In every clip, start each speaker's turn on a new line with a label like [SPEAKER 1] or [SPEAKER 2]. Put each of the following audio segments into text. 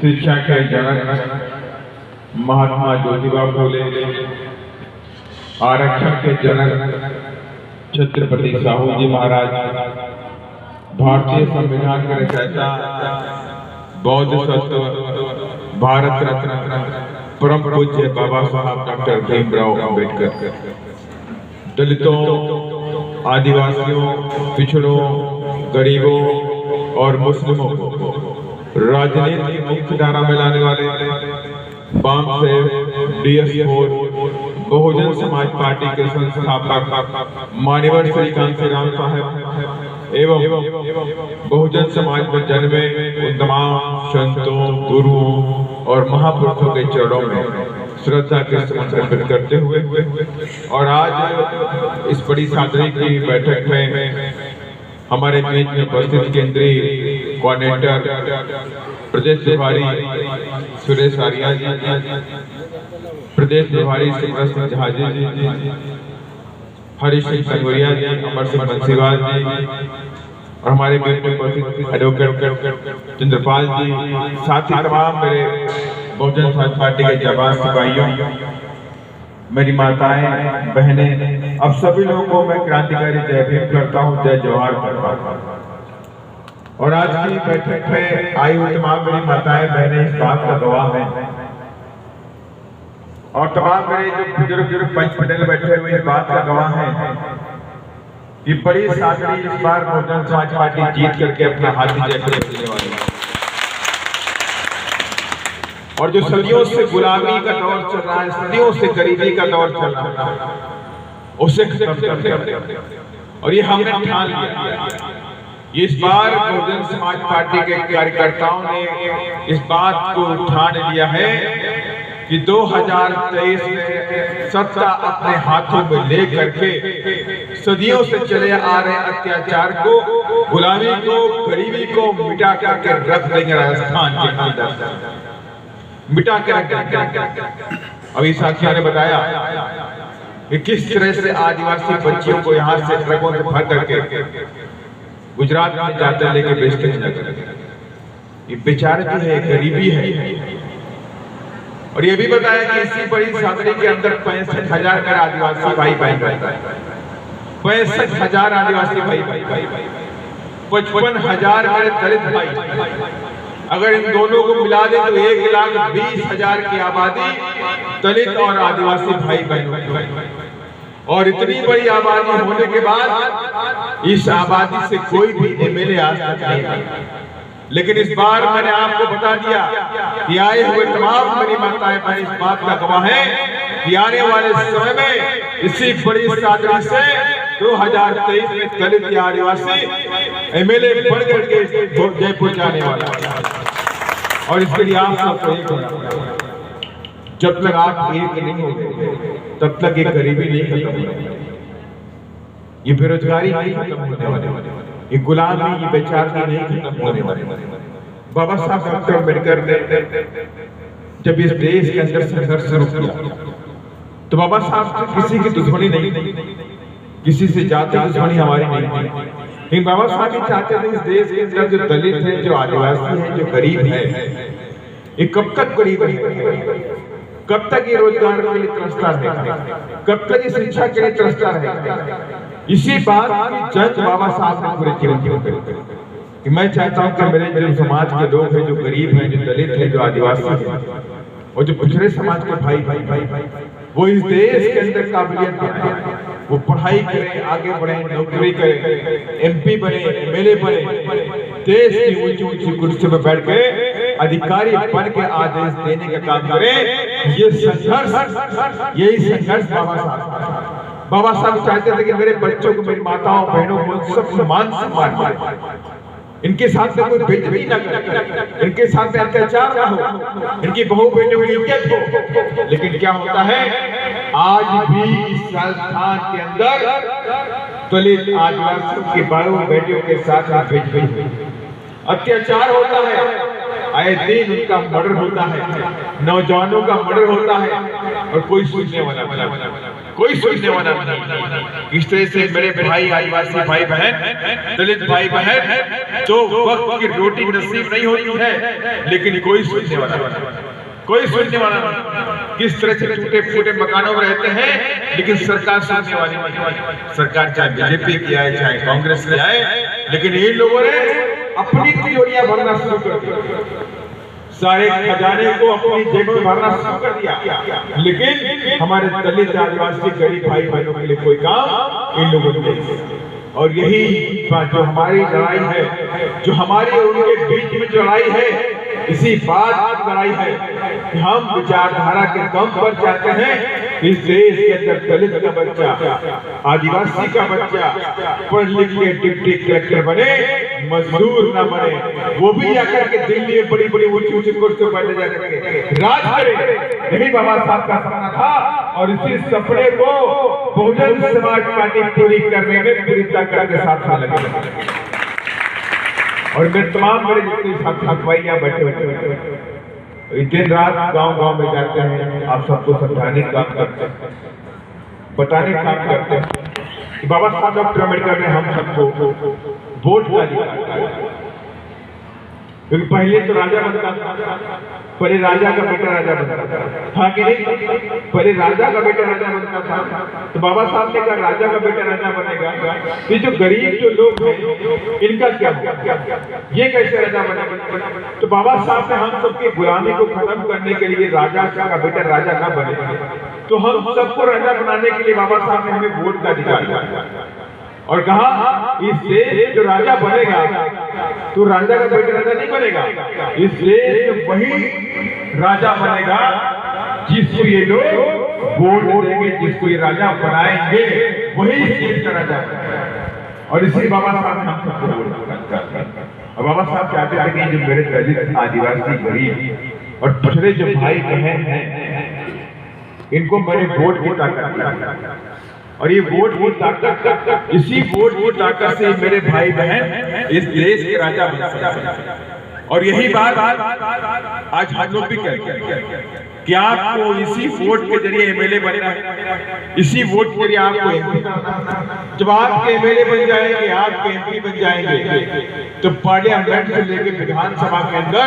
[SPEAKER 1] शिक्षा के जनक महात्मा ज्योतिबा फूले, आरक्षण के जनक छत्रपति साहू जी महाराज, भारतीय संविधान के रचयिता बौद्ध सत्व भारत रत्न परम पूज्य बाबा साहब डॉक्टर भीमराव अंबेडकर, दलितों, आदिवासियों, पिछड़ों, गरीबों और मुस्लिमों को राजनीति की मुख्य धारा में लाने वाले balm save DS4 Bahujan Samaj party के संस्थापक मान्यवर श्री कांशीराम साहब एवं बहुजन समाज में जन्मे उन तमाम संतों, गुरुओं और महापुरुषों के चरणों में श्रद्धा के सुमन अर्पित करते हुए और आज इस बड़ी सादगी की बैठक में हमारे बीच में उपस्थित केंद्रीय कोऑर्डिनेटर प्रदेश प्रभारी सुरेश आर्या जी, प्रदेश प्रभारी सिमरन सिंह झा जी, हरीश सिंह संगोरिया जी, अमर सिंह बंसीवाल जी और हमारे बीच में उपस्थित एडवोकेट चंद्रपाल जी, साथ ही तमाम मेरे बहुजन समाज पार्टी के जवान सिपाहियों, मेरी माताएं, बहनें, अब सभी लोगों को मैं क्रांतिकारी जय भीम करता हूं, जय जवाहर करता हूं। और आज की बैठक में आई हुई तमाम मेरी माताएं, बहनें इस बात का गवाह हैं और तमाम मेरे जो बुजुर्ग पंच पटेल बैठे हुए इस बात का गवाह हैं कि बड़ी सादगी इस बार बहुजन समाज पार्टी जीत करके अपना हाथी जय करने वाली है। और जो सदियों से गुलामी का दौर चल रहा है, सदियों से गरीबी का दौर चल रहा है, उसे खत्म करते और ये हमने ठान लिया। इस बार बहुजन समाज पार्टी के कार्यकर्ताओं ने इस बात को ठान लिया है कि 2023 में सत्ता अपने हाथों में ले करके सदियों से चले आ रहे अत्याचार को, गुलामी को, गरीबी को मिटा करके रख देंगे राजस्थान के अंदर, मिटा के रख देंगे। अभी साथियों ने बताया कि किस तरह से आदिवासी बच्चियों को यहाँ से ट्रकों से भर करके गुजरात में जाते हैं, लेके बेचते हैं। ये बेचारे भी है, गरीबी है। और ये भी बताया कि इसी बड़ी सादगी के अंदर 65,000 मेरा आदिवासी भाई बहन रहता है, 65,000 आदिवासी भाई, 55,000 मेरे दलित भाई। अगर इन दोनों को मिला दे तो 1,20,000 की आबादी दलित और आदिवासी भाई बहनों। और इतनी बड़ी आबादी होने के बाद इस आबादी से कोई भी MLA आज तक नहीं आया। लेकिन इस बार मैंने आपको बता दिया कि आए हुए तमाम मेरी माताएं बहन इस बात का गवाह है कि आने वाले समय में इसी बड़ी सादगी से 2023 में दलित या आदिवासी MLA बढ़ करके जयपुर जाने वाला है। और इसके लिए आप सबको एक होना, जब तक आप एक नहीं होंगे तब तक ये गरीबी नहीं खत्म होगी, ये बेरोजगारी नहीं खत्म होने वाली, ये गुलामी, ये बेचारगी नहीं खत्म होने वाली। बाबा साहब डॉक्टर अम्बेडकर ने जब इस देश के अंदर संघर्ष शुरू किया तो बाबा साहब किसी की दुश्मनी नहीं, किसी से जाति दुश्मनी हमारी नहीं थी, लेकिन बाबा साहब ही चाहते थे इस देश के अंदर जो दलित है, जो आदिवासी है, जो गरीब है, ये कब तक गरीब है, कब तक ये रोजगार के लिए तरसता रहेगा, कब तक ये शिक्षा के लिए तरसता रहेगा। इसी बात की जंग बाबा साहब ने पूरे जीवन में करी कि मैं चाहता हूं कि मेरे जो समाज के लोग हैं, जो गरीब हैं, जो दलित हैं, जो आदिवासी हैं और जो पिछड़े समाज के भाई वो इस देश के अंदर काबिलियत बनाए, वो पढ़ाई करें, आगे बढ़े, नौकरी करें, MP बने, MLA बने, देश की ऊंची ऊंची कुर्सी पर बैठ के अधिकारी बन के आदेश देने का काम करें। ये संघर्ष, यही संघर्ष बाबा साहब चाहते थे कि मेरे बच्चों को, मेरी माताओं बहनों को सब मान सम्मान, इनके साथ में कोई बेइज्जती न करे, इनके साथ में अत्याचार न हो, इनकी बहू बेटियों की इज्जत हो। लेकिन क्या होता है, आज भी इस राजस्थान के अंदर दलित आदिवासियों की बहू बेटियों के साथ बेइज्जती, अत्याचार होता है, आए दिन उनका मर्डर होता है, नौजवानों का मर्डर होता है और कोई सुनने वाला, कोई सुनने वाला नहीं। इस तरह से मेरे भाई, आदिवासी भाई बहन, दलित भाई बहन, जो वक्त की रोटी नसीब नहीं होती है, लेकिन कोई सुनने वाला नहीं, कोई सुनने वाला नहीं। किस तरह से टूटे फूटे मकानों में रहते हैं, लेकिन सरकार सुनने वाली नहीं। सरकार चाहे बीजेपी की आए, चाहे कांग्रेस की आए, लेकिन इन लोगों ने अपनी तिजोरियां भरना शुरू कर दिया, सारे खजाने को अपनी जेब में भरना शुरू कर दिया, लेकिन हमारे दलित, आदिवासी, गरीब भाई बहनों के लिए कोई काम इन लोगों ने नहीं। और यही जो हमारी लड़ाई है, जो हमारी और उनके बीच में जो लड़ाई है, इसी बात की लड़ाई है कि हम विचारधारा के दम पर चाहते हैं इस देश के अंदर दलित का बच्चा, आदिवासी का बच्चा पढ़ लिख के डिप्टी कलेक्टर बने, मजदूर ना बने, वो भी जाकर के दिल्ली में बड़ी बड़ी ऊंची ऊंची कुर्सियों पर ले जाकर राज करे। यही बाबा साहब का सपना था, और इसी सपने को बहुजन समाज पार्टी पूरी करने में पूरी ताकत के साथ लगे। और मैं तमाम मेरे जितने साथ भाई यहाँ बैठे हुए दिन रात गांव-गांव में जाते हैं, आप सबको समझाने का काम करते हैं, बताने का काम करते हैं कि बाबा साहब डॉक्टर अम्बेडकर ने हम सबको वोट का अधिकार, क्योंकि पहले तो राजा बनता था, पहले राजा का बेटा राजा बनता था कि नहीं? पहले राजा का बेटा राजा बनता था, तो बाबा साहब ने कहा राजा का बेटा राजा बनेगा, ये जो गरीब जो लोग हैं इनका क्या होगा, ये कैसे राजा बनेगा? तो बाबा साहब ने हम सबकी गुलामी को खत्म करने के लिए राजा का बेटा राजा ना बने, तो हम सबको राजा बनाने के लिए बाबा साहब ने हमें वोट का अधिकार दिया और कहा इस देश जो राजा बनेगा तो राजा का बेटा राजा नहीं बनेगा, इस देश में वही राजा बनेगा जिसको ये लोग वोट देंगे, जिसको ये राजा बनाएंगे वही इस देश का राजा बनेगा। और इसी बाबा साहब ने हम सबको वोट। और बाबा साहब चाहते थे कि जो मेरे दलित, आदिवासी, गरीब और पिछड़े जो भाई बहन हैं इनको मेरे वोट की ताकत, और ये वोट की ताकत, इसी वोट की ताकत से मेरे भाई बहन इस देश के राजा बन सकते हैं। और यही बात आज हम लोग भी कहते हैं कि आपको इसी वोट के जरिए एमएलए बनना है, इसी वोट के जरिए आपको एमपी बनना है। जब आपके एमएलए बन जाएंगे, आपके एमपी बन जाएंगे, तो पार्लियामेंट से लेकर विधानसभा के अंदर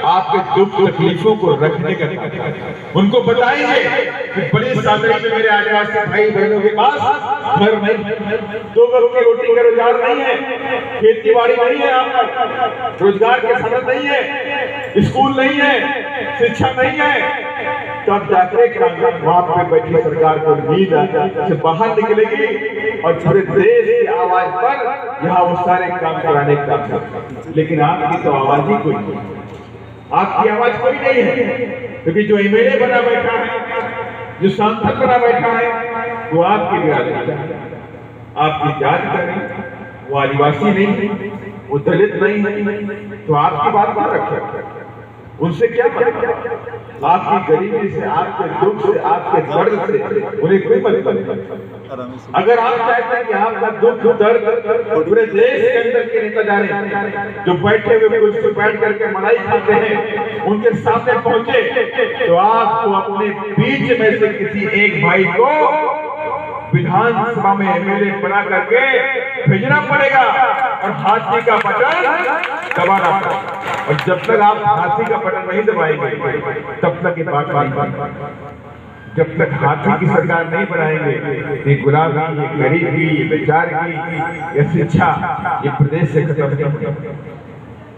[SPEAKER 1] आपके दुख तकलीफों को रखने का, उनको बताएंगे कि बड़ी सादगी में मेरे आदिवासी भाई बहनों के पास घर नहीं, 2 वक्त की रोटी का रोजगार नहीं है, खेती बाड़ी नहीं है, आपका रोजगार के साधन नहीं है, स्कूल नहीं है, शिक्षा नहीं है, तब जाकर वहां पे बैठी सरकार को नींद से बाहर निकलेगी और पूरे देश की आवाज पर यहाँ वो सारे काम कराने का काम। लेकिन आपकी तो आवाज ही कोई नहीं, आपकी आवाज कोई नहीं है, क्योंकि जो एमएलए बना बैठा है, जो सांसद बना बैठा है, वो आपकी आपकी जात का नहीं, वो आदिवासी नहीं, वो दलित नहीं, तो आपकी बात क्या रखे, उनसे क्या बात? आपकी गरीबी से, आपके दुख से, आपके दर्द से उन्हें कोई मतलब नहीं। अगर आप चाहते हैं कि आपका दुख दर्द पूरे देश के अंदर के नेता जाने, जो बैठे हुए कुर्सी बैठ करके मलाई खाते हैं, उनके सामने पहुंचे, तो आपको अपने बीच में से किसी एक भाई को विधानसभा में एमएलए बना करके भेजना पड़ेगा और हाथी का बटन दबाना पड़ेगा। और जब तक आप हाथी का बटन नहीं दबाएंगे तब तक ये बात नहीं, जब तक हाथी की सरकार नहीं बनाएंगे, ये गुलामी, ये गरीबी, ये बेचारगी, ये शिक्षा, ये प्रदेश से खत्म नहीं होगा,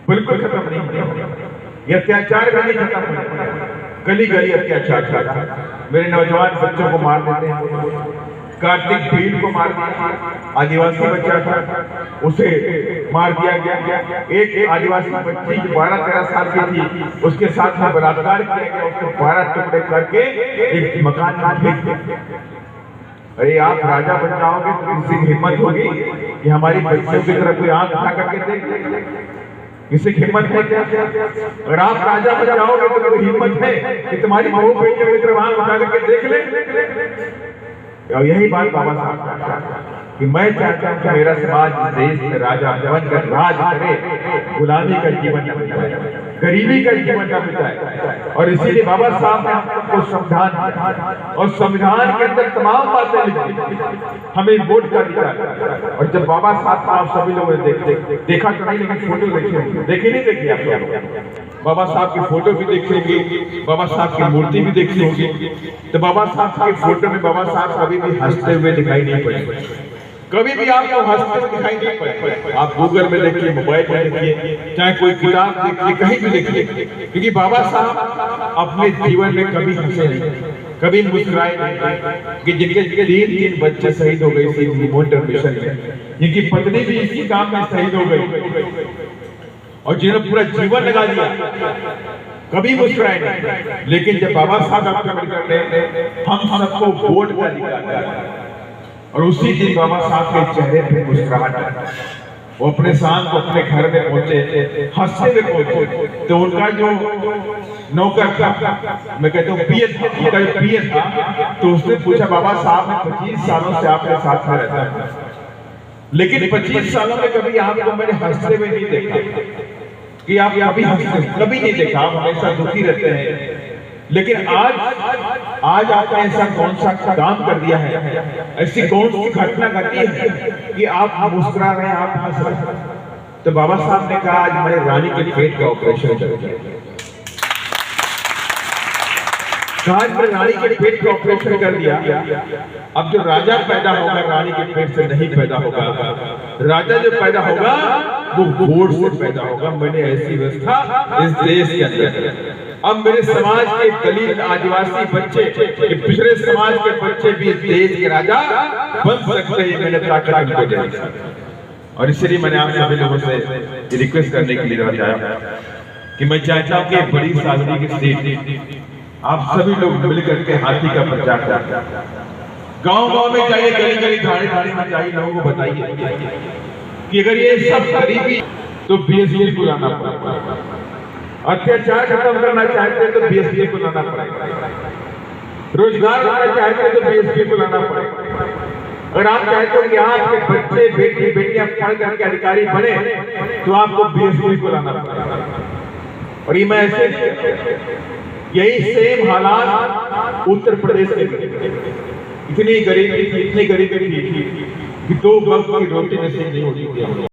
[SPEAKER 1] बिल्कुल खत्म नहीं होगा, ये अत्याचार भी नहीं खत्म होगा, गली गली अत्याचार। मेरे नौजवान बच्चों को मार देते हैं, कार्तिक भीड़ को मार दिया, आदिवासी बच्चा था उसे मार दिया गया, एक आदिवासी बच्ची जो 12-13 साल की थी उसके साथ में बलात्कार किया गया, उसको 12 टुकड़े करके एक मकान में फेंक दिया। अरे आप राजा बन जाओगे तो किसी की हिम्मत होगी कि हमारी बच्चियों की तरफ कोई आंख उठा करके देख, किसी की हिम्मत है क्या? अगर आप राजा बन जाओगे तो कोई हिम्मत है कि तुम्हारी बहू बेटियों की तरफ आंख उठा करके देख ले? और यही बात बाबा साहब कहता है कि मैं चाहता हूं कि मेरा समाज देश में राजा बनकर राज करे, गुलामी का जीवन न जिए। गरीबी का जीवन न बिताए। और इसीलिए बाबा साहब ने हमको संविधान दिया और संविधान के अंदर तमाम बातें लिखी, हमें वोट का अधिकार। और जब बाबा साहब आप सभी लोगों ने देखा तो नहीं, लेकिन फोटो देखी नहीं देखी आप बाबा साहब की फोटो भी देखी होगी, बाबा साहब की मूर्ति भी देखी होगी। तो बाबा साहब की फोटो में बाबा साहब कभी भी हंसते हुए दिखाई नहीं पड़े, कभी भी आपको हंसते हुए दिखाई नहीं पड़े। आप गूगल में देखिए, मोबाइल में देखिए, चाहे कोई किताब देखिए, कहीं भी देखिए, क्योंकि बाबा साहब अपने जीवन में कभी हंसे नहीं, कभी मुस्कुराए नहीं। कि जिनके 3 बच्चे शहीद हो गए इसी मोटर मिशन में, जिनकी पत्नी भी इसी काम में शहीद हो गई और जिन्होंने पूरा जीवन लगा दिया, कभी मुस्कुराए नहीं। लेकिन जब बाबा साहब अम्बेडकर ने हम सबको वोट का अधिकार और उसी दिन बाबा साहब के चेहरे पे मुस्कुराहट, वो अपने शाम को अपने घर में पहुंचे, हंसते हुए पहुंचे। तो उनका जो नौकर था, मैं कहता हूँ पीए था, तो उसने पूछा बाबा साहब ने 25 सालों से आपके साथ में रहता है, लेकिन 25 सालों में कभी आपको मैंने हंसते हुए नहीं देखा कि आप कभी हंसते, कभी नहीं देखा, आप हमेशा दुखी रहते हैं। लेकिन आज आपने ऐसा कौन सा काम कर दिया है, ऐसी कौन सी घटना घटी है कि आप मुस्कुरा रहे हैं, आप हंस रहे हैं। तो बाबा साहब ने कहा आज मैंने रानी के पेट का ऑपरेशन कर दिया, आज मैंने रानी के पेट का ऑपरेशन कर दिया। अब जो राजा पैदा होगा रानी के पेट से नहीं पैदा होगा, राजा जो पैदा होगा वो वोट से पैदा होगा। मैंने ऐसी व्यवस्था इस देश के अंदर, अब मेरे समाज के दलित आदिवासी बच्चे, पिछड़े समाज के बच्चे भी इस देश के राजा बन सकते हैं, मैंने ताकत उनको दी। और इसलिए मैंने आप सभी लोगों से रिक्वेस्ट करने के लिए बताया कि मैं चाहता हूँ कि बड़ी सादगी की सीट आप सभी लोग मिलकर के हाथी का प्रचार करें, गांव-गांव में जाइए, गली-गली, थाने-थाने में जाइए, लोगों को बताइए कि अगर ये सब गरीबी तो बीएसपी को लाना पड़ेगा, अत्याचार खत्म करना चाहते हैं तो बीएसपी को लाना पड़ेगा, रोजगार लाना चाहते हैं तो बीएसपी को लाना पड़ेगा। अगर आप चाहते हो कि आपके बच्चे बेटी बेटियां पढ़ करके अधिकारी बने तो आपको बीएसपी को लाना पड़ेगा। और ये मैं ऐसे यही सेम हालात उत्तर प्रदेश में इतनी गरीबी थी कि 2 वक्त की रोटी नसीब नहीं होती थी।